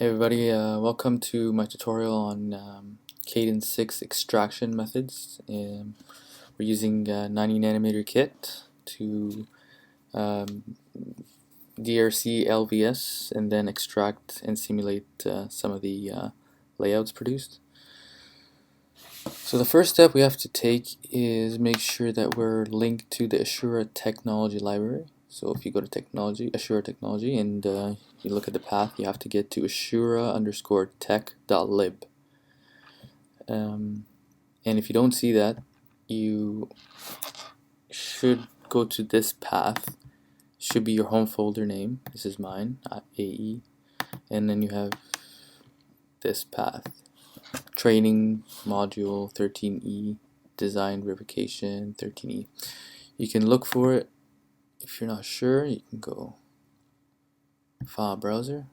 Hey everybody, welcome to my tutorial on Cadence 6 extraction methods. We're using 90 nanometer kit to DRC LVS and then extract and simulate some of the layouts produced. So the first step we have to take is make sure that we're linked to the Ashura technology library. So if you go to Ashura technology, and you look at the path, you have to get to ashura_tech.lib. And if you don't see that, you should go to this path. Should be your home folder name. This is mine, AE. And then you have this path. Training module 13E, design verification 13E. You can look for it. If you're not sure, you can go file browser,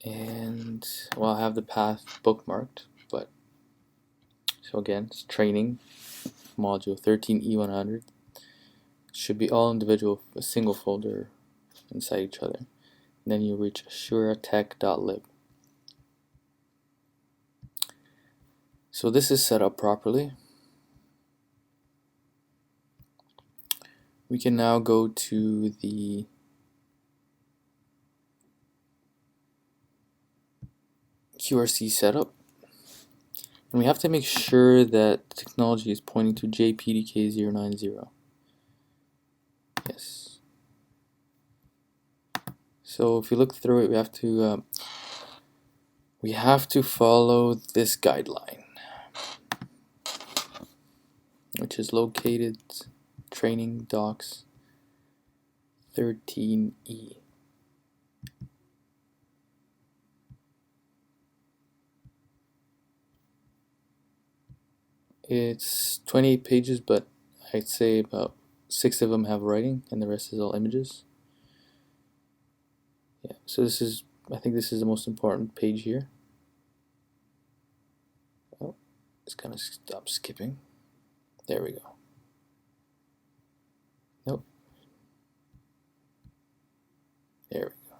and well, I have the path bookmarked, but so again, it's training module 13E100. Should be all individual, a single folder inside each other. And then you reach assuratech.lib. So this is set up properly. We can now go to the QRC setup, and we have to make sure that the technology is pointing to JPDK090. Yes. So if you look through it, we have to follow this guideline, which is located training docs 13E. It's 28 pages, but I'd say about 6 of them have writing and the rest is all images. Yeah, so I think this is the most important page here. Oh, it's gonna stop skipping. There we go. Nope. There we go.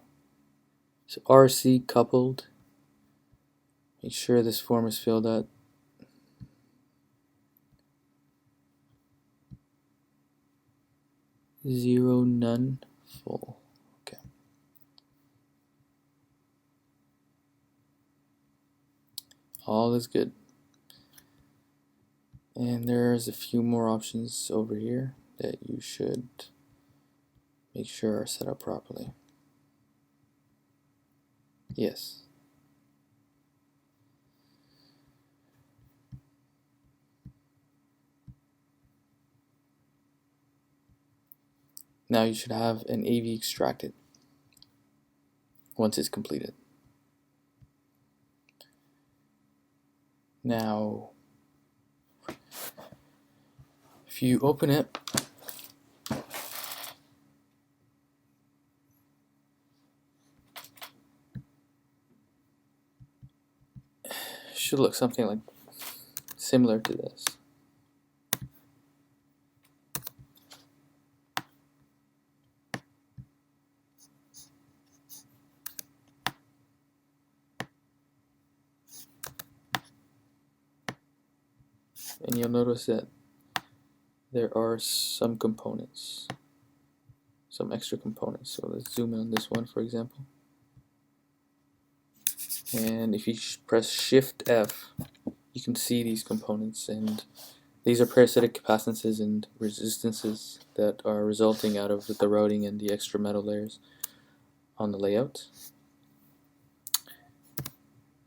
So RC coupled. Make sure this form is filled out. Zero, none, full. Okay. All is good. And there's a few more options over here that you should make sure are set up properly. Yes. Now you should have an AV extracted once it's completed. Now, if you open it, it should look something like similar to this. And you'll notice that there are some components, some extra components. So let's zoom in on this one, for example. And if you press Shift F, you can see these components, and these are parasitic capacitances and resistances that are resulting out of the routing and the extra metal layers on the layout.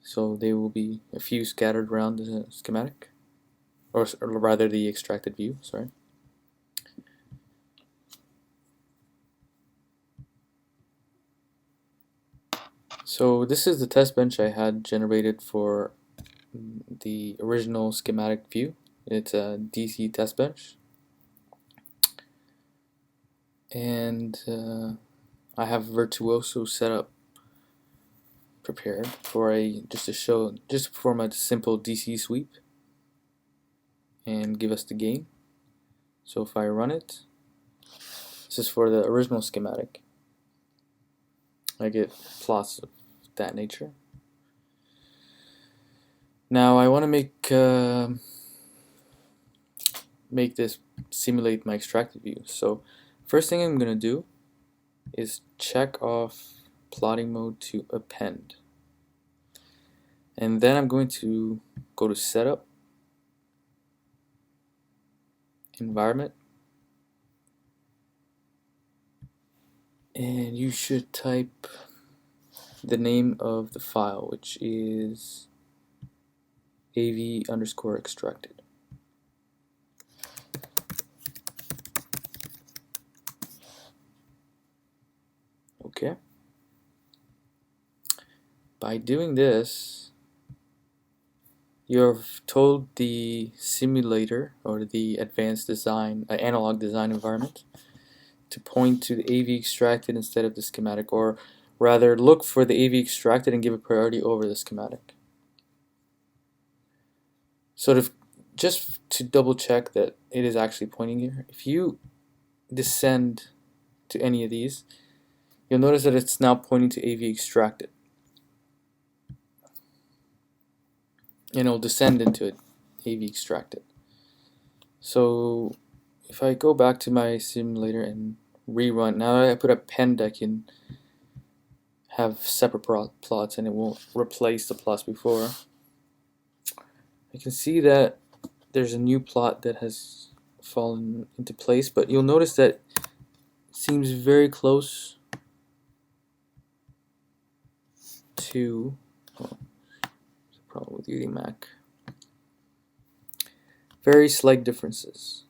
So they will be a few scattered around the schematic, or rather the extracted view, sorry. So this is the test bench I had generated for the original schematic view. It's a DC test bench, and I have Virtuoso set up prepared for just to perform a simple DC sweep and give us the gain. So if I run it, this is for the original schematic. I get plots of that nature. Now I want to make this simulate my extracted view. So first thing I'm going to do is check off plotting mode to append. And then I'm going to go to setup, environment, and you should type the name of the file, which is AV_extracted. Okay. By doing this, you've told the simulator or the advanced design, analog design environment to point to the AV extracted instead of the schematic, or rather look for the AV extracted and give it priority over the schematic. So just to double check that it is actually pointing here, if you descend to any of these, you'll notice that it's now pointing to AV extracted. And it'll descend into it, AV extracted. So if I go back to my simulator and rerun, now that I put append, I can have separate plots and it won't replace the plots before. I can see that there's a new plot that has fallen into place, but you'll notice that it seems very close to, oh, there's a problem with using Mac. Very slight differences.